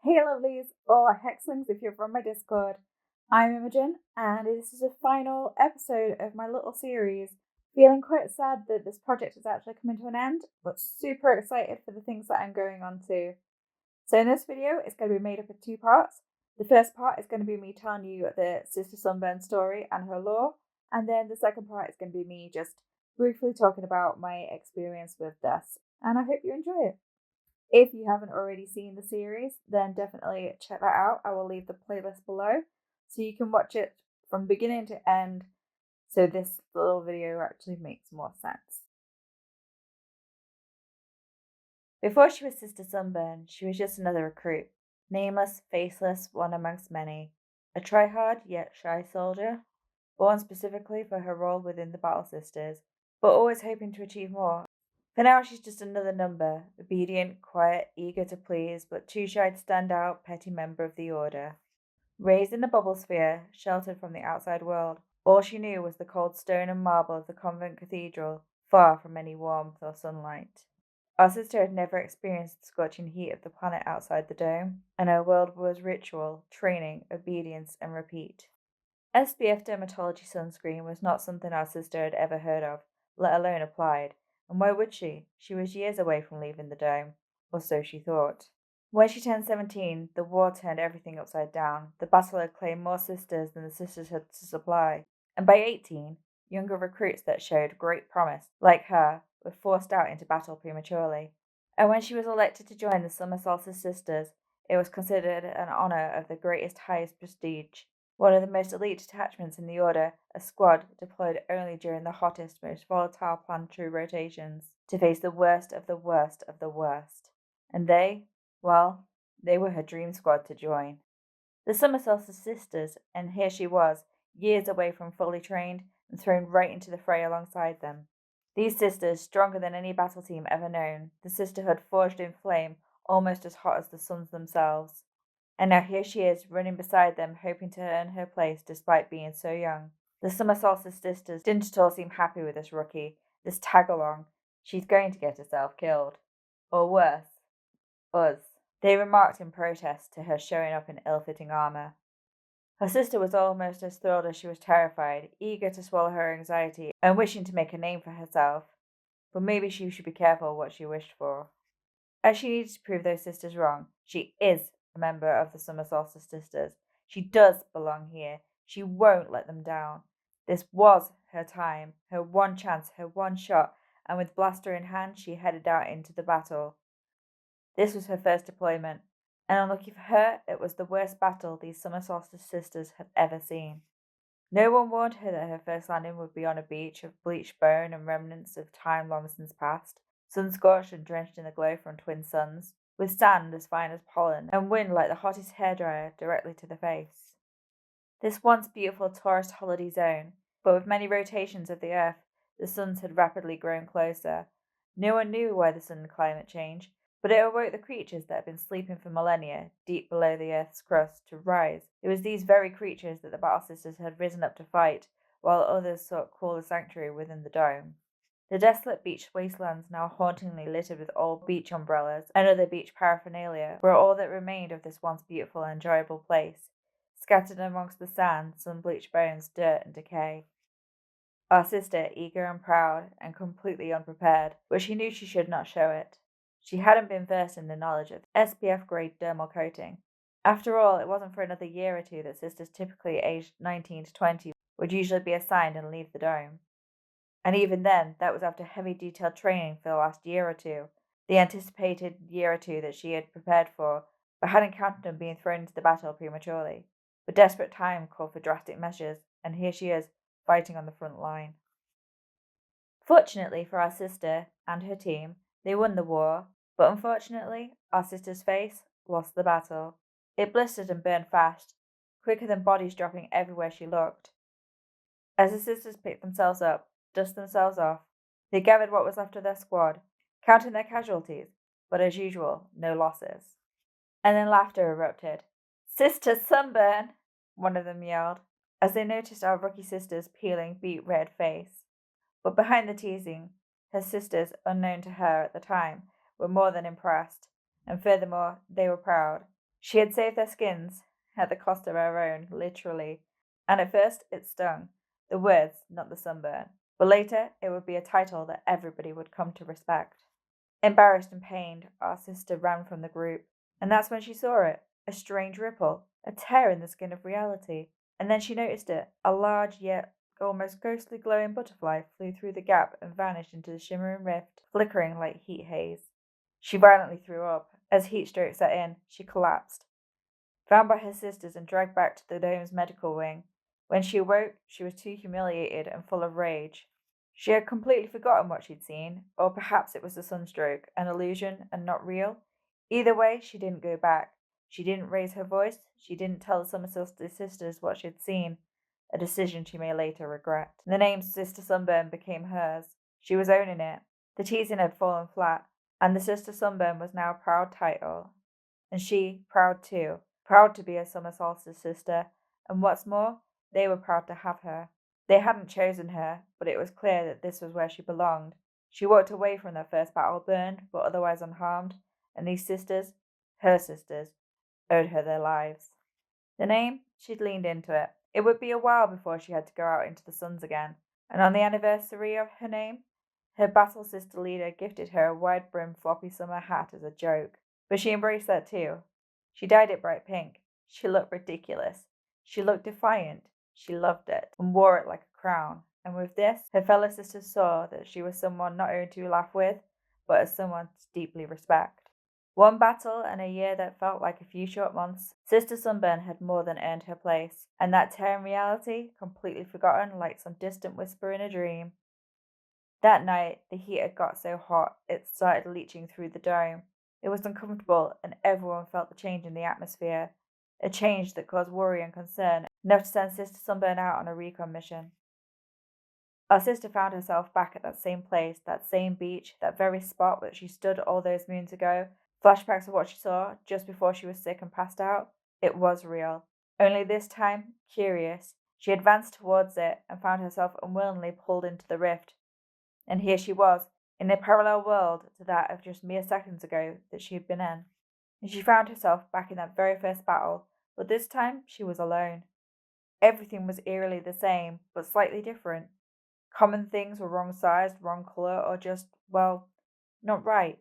Hey lovelies, or hexlings if you're from my Discord. I'm Imogen, and this is the final episode of my little series. Feeling quite sad that this project has actually come to an end, but super excited for the things that I'm going on to. So in this video, it's going to be made up of two parts. The first part is going to be me telling you the Sister Sunburn story and her lore, and then the second part is going to be me just briefly talking about my experience with this, and I hope you enjoy it. If you haven't already seen the series, then definitely check that out. I will leave the playlist below so you can watch it from beginning to end, so this little video actually makes more sense. Before she was Sister Sunburn, she was just another recruit. Nameless, faceless, one amongst many. A try-hard yet shy soldier, born specifically for her role within the Battle Sisters, but always hoping to achieve more. For now, she's just another number, obedient, quiet, eager to please, but too shy to stand out, petty member of the Order. Raised in a bubble sphere, sheltered from the outside world, all she knew was the cold stone and marble of the convent cathedral, far from any warmth or sunlight. Our sister had never experienced the scorching heat of the planet outside the dome, and her world was ritual, training, obedience, and repeat. SPF dermatology sunscreen was not something our sister had ever heard of, let alone applied, and why would she? She was years away from leaving the dome, or so she thought. When she turned 17, the war turned everything upside down. The battle had claimed more sisters than the sisters had to supply, and by 18, younger recruits that showed great promise, like her, were forced out into battle prematurely. And when she was elected to join the Summer Solstice Sisters, it was considered an honor of the greatest, highest prestige. One of the most elite detachments in the Order, a squad deployed only during the hottest, most volatile planetary rotations, to face the worst of the worst of the worst. And they were her dream squad to join. The Summer Solstice Sisters, and here she was, years away from fully trained, and thrown right into the fray alongside them. These sisters, stronger than any battle team ever known, the sisterhood forged in flame, almost as hot as the suns themselves. And now here she is, running beside them, hoping to earn her place despite being so young. The Summer Solstice Sisters didn't at all seem happy with this rookie, this tag-along. She's going to get herself killed. Or worse, us. They remarked in protest to her showing up in ill-fitting armor. Her sister was almost as thrilled as she was terrified, eager to swallow her anxiety and wishing to make a name for herself. But maybe she should be careful what she wished for. As she needed to prove those sisters wrong, she is a member of the Summer Solstice Sisters. She does belong here. She won't let them down. This was her time, her one chance, her one shot, and with blaster in hand, she headed out into the battle. This was her first deployment, and unlucky for her, it was the worst battle these Summer Solstice Sisters had ever seen. No one warned her that her first landing would be on a beach of bleached bone and remnants of time long since past, sun-scorched and drenched in the glow from twin suns, with sand as fine as pollen, and wind like the hottest hairdryer directly to the face. This once beautiful tourist holiday zone, but with many rotations of the earth, the suns had rapidly grown closer. No one knew why the sudden climate change, but it awoke the creatures that had been sleeping for millennia, deep below the earth's crust, to rise. It was these very creatures that the Battle Sisters had risen up to fight, while others sought cooler sanctuary within the dome. The desolate beach wastelands, now hauntingly littered with old beach umbrellas and other beach paraphernalia, were all that remained of this once beautiful and enjoyable place, scattered amongst the sand, sun-bleached bones, dirt, and decay. Our sister, eager and proud, and completely unprepared, but she knew she should not show it. She hadn't been versed in the knowledge of SPF-grade dermal coating. After all, it wasn't for another year or two that sisters typically aged 19 to 20 would usually be assigned and leave the dome. And even then, that was after heavy detailed training for the last year or two, the anticipated year or two that she had prepared for, but hadn't counted on being thrown into the battle prematurely. But desperate time called for drastic measures, and here she is, fighting on the front line. Fortunately for our sister and her team, they won the war, but unfortunately, our sister's face lost the battle. It blistered and burned fast, quicker than bodies dropping everywhere she looked. As the sisters picked themselves up, dusted themselves off, they gathered what was left of their squad, counting their casualties, but as usual, no losses. And then laughter erupted. "Sister Sunburn!" one of them yelled, as they noticed our rookie sister's peeling, beet-red face. But behind the teasing, her sisters, unknown to her at the time, were more than impressed, and furthermore, they were proud. She had saved their skins at the cost of her own, literally. And at first it stung. The words, not the sunburn. But later it would be a title that everybody would come to respect. Embarrassed and pained, our sister ran from the group. And that's when she saw it. A strange ripple, a tear in the skin of reality. And then she noticed it. A large yet almost ghostly glowing butterfly flew through the gap and vanished into the shimmering rift, flickering like heat haze. She violently threw up. As heat stroke set in, she collapsed. Found by her sisters and dragged back to the dome's medical wing. When she awoke, she was too humiliated and full of rage. She had completely forgotten what she'd seen, or perhaps it was a sunstroke, an illusion and not real. Either way, she didn't go back. She didn't raise her voice. She didn't tell the Somerset sisters what she'd seen, a decision she may later regret. The name Sister Sunburn became hers. She was owning it. The teasing had fallen flat, and the Sister Sunburn was now a proud title. And she, proud too, proud to be a summer solstice sister, and what's more, they were proud to have her. They hadn't chosen her, but it was clear that this was where she belonged. She walked away from their first battle burned, but otherwise unharmed, and these sisters, her sisters, owed her their lives. The name, she'd leaned into it. It would be a while before she had to go out into the suns again, and on the anniversary of her name, her battle sister leader gifted her a wide-brimmed floppy summer hat as a joke. But she embraced that too. She dyed it bright pink. She looked ridiculous. She looked defiant. She loved it, and wore it like a crown. And with this, her fellow sisters saw that she was someone not only to laugh with, but as someone to deeply respect. One battle and a year that felt like a few short months, Sister Sunburn had more than earned her place, and that tear in reality, completely forgotten like some distant whisper in a dream. That night, the heat had got so hot it started leaching through the dome. It was uncomfortable, and everyone felt the change in the atmosphere, a change that caused worry and concern, enough to send Sister Sunburn out on a recon mission. Our sister found herself back at that same place, that same beach, that very spot where she stood all those moons ago. Flashbacks of what she saw just before she was sick and passed out. It was real. Only this time, curious, she advanced towards it and found herself unwillingly pulled into the rift. And here she was, in a parallel world to that of just mere seconds ago that she had been in. And she found herself back in that very first battle, but this time she was alone. Everything was eerily the same, but slightly different. Common things were wrong sized, wrong colour, or just, well, not right.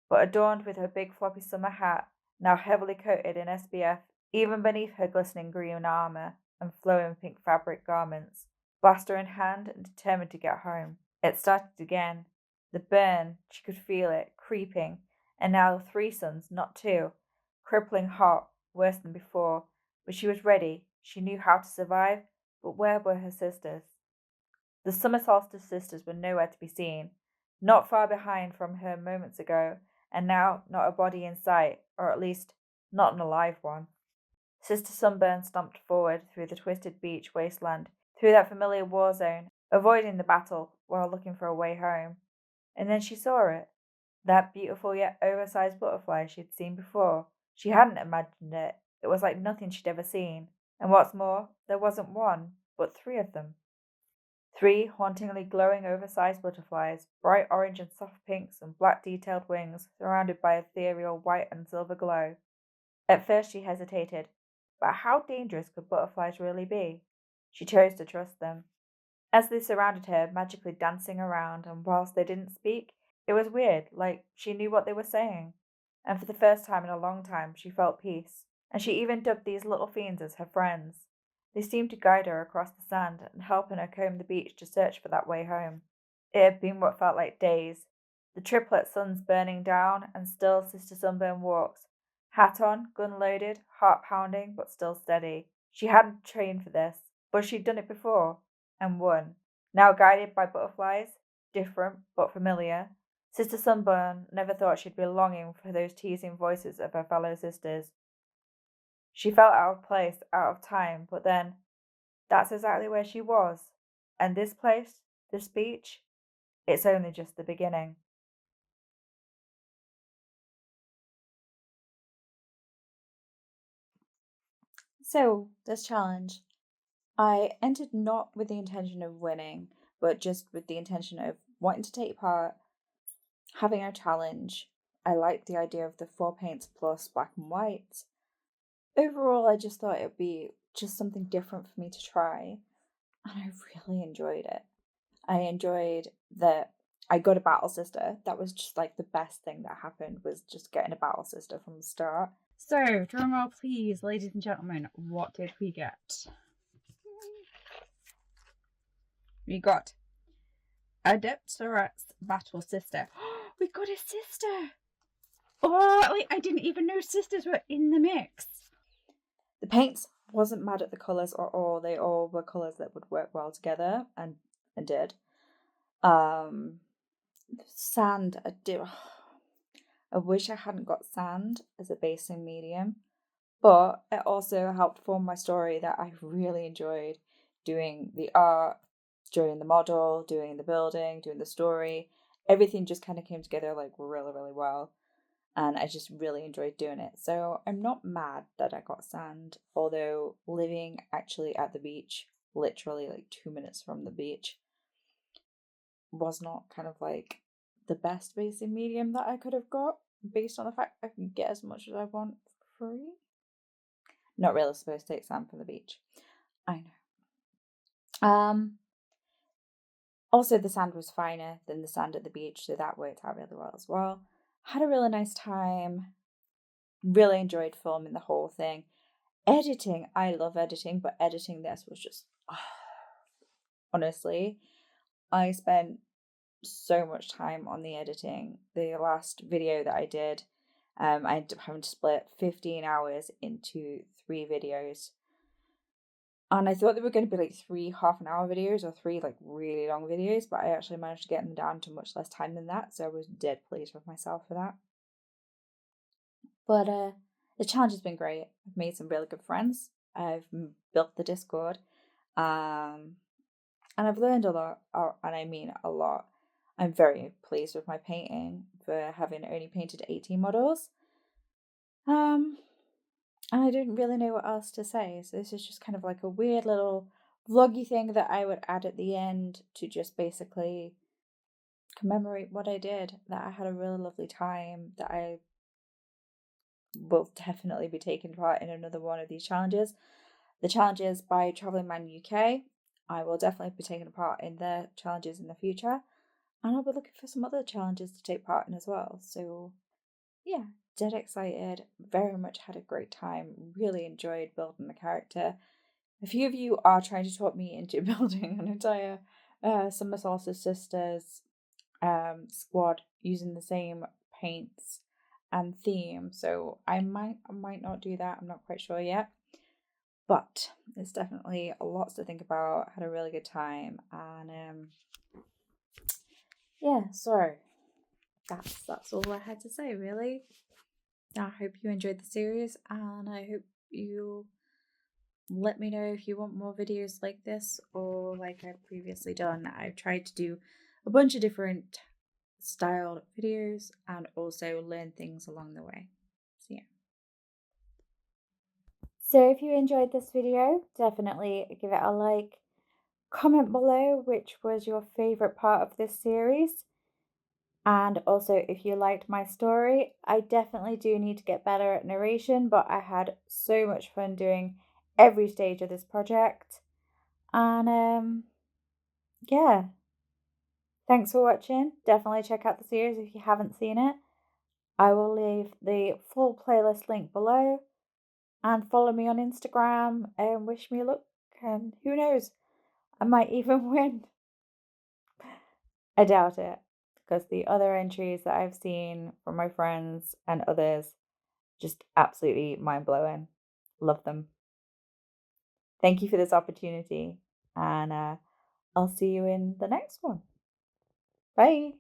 But adorned with her big floppy summer hat, now heavily coated in SPF, even beneath her glistening green armour and flowing pink fabric garments, blaster in hand and determined to get home. It started again. The burn, she could feel it, creeping, and now 3 suns, not 2, crippling hot, worse than before. But she was ready. She knew how to survive. But where were her sisters? The summer solstice sisters were nowhere to be seen, not far behind from her moments ago, and now not a body in sight, or at least not an alive one. Sister Sunburn stomped forward through the twisted beach wasteland, through that familiar war zone, avoiding the battle while looking for a way home. And then she saw it, that beautiful yet oversized butterfly she'd seen before. She hadn't imagined it. It was like nothing she'd ever seen. And what's more, there wasn't one, but 3 of them. 3 hauntingly glowing oversized butterflies, bright orange and soft pinks and black detailed wings, surrounded by ethereal white and silver glow. At first she hesitated, but how dangerous could butterflies really be? She chose to trust them. As they surrounded her, magically dancing around, and whilst they didn't speak, it was weird, like she knew what they were saying. And for the first time in a long time, she felt peace. And she even dubbed these little fiends as her friends. They seemed to guide her across the sand and helping her comb the beach to search for that way home. It had been what felt like days. The triplet suns burning down, and still Sister Sunburn walks. Hat on, gun loaded, heart pounding, but still steady. She hadn't trained for this, but she'd done it before, and won. Now guided by butterflies, different but familiar, Sister Sunburn never thought she'd be longing for those teasing voices of her fellow sisters. She felt out of place, out of time, but then, that's exactly where she was. And this place, this beach, it's only just the beginning. So, this challenge, I entered not with the intention of winning, but just with the intention of wanting to take part, having a challenge. I liked the idea of the 4 paints plus black and white. overall, I just thought it'd be just something different for me to try, and I really enjoyed it. I enjoyed that I got a battle sister. That was just like the best thing that happened, was just getting a battle sister from the start. So, drum roll please, ladies and gentlemen, what did we get? We got Adeptorat's battle sister. We got a sister! Oh, like, I didn't even know sisters were in the mix. The paints wasn't mad at the colours at all. They all were colours that would work well together, and did. Sand, I wish I hadn't got sand as a basing medium, but it also helped form my story that I really enjoyed doing the art, doing the model, doing the building, doing the story. Everything just kind of came together like really, really well. And I just really enjoyed doing it. So I'm not mad that I got sand, although living actually at the beach, literally like 2 minutes from the beach, was not kind of like the best basing medium that I could have got, based on the fact I can get as much as I want for free. Not really supposed to take sand from the beach. I know. Also the sand was finer than the sand at the beach, so that worked out really well as well. Had a really nice time. Really enjoyed filming the whole thing. Editing, I love editing, but editing this was just honestly, I spent so much time on the editing. The last video that I did, I ended up having to split 15 hours into 3 videos. And I thought they were going to be like 3 half-an-hour videos or 3 like really long videos, but I actually managed to get them down to much less time than that, so I was dead pleased with myself for that. But the challenge has been great. I've made some really good friends. I've built the Discord, and I've learned a lot, and I mean a lot. I'm very pleased with my painting for having only painted 18 models. And I didn't really know what else to say, so this is just kind of like a weird little vloggy thing that I would add at the end to just basically commemorate what I did, that I had a really lovely time, that I will definitely be taking part in another one of these challenges. The challenges by Travelling Man UK, I will definitely be taking part in their challenges in the future, and I'll be looking for some other challenges to take part in as well. So yeah, dead excited, very much had a great time, really enjoyed building the character. A few of you are trying to talk me into building an entire Summer Solstice Sisters squad using the same paints and theme, so I might not do that. I'm not quite sure yet, but it's definitely lots to think about. Had a really good time, and yeah, so that's all I had to say, really. I hope you enjoyed the series, and I hope you let me know if you want more videos like this, or like I've previously done. I've tried to do a bunch of different styled videos and also learn things along the way. So yeah. So if you enjoyed this video, definitely give it a like. Comment below which was your favourite part of this series. And also, if you liked my story, I definitely do need to get better at narration, but I had so much fun doing every stage of this project. And yeah, thanks for watching. Definitely check out the series if you haven't seen it. I will leave the full playlist link below, and follow me on Instagram and wish me luck, and who knows, I might even win. I doubt it, because the other entries that I've seen from my friends and others, just absolutely mind-blowing. Love them. Thank you for this opportunity, and I'll see you in the next one. Bye.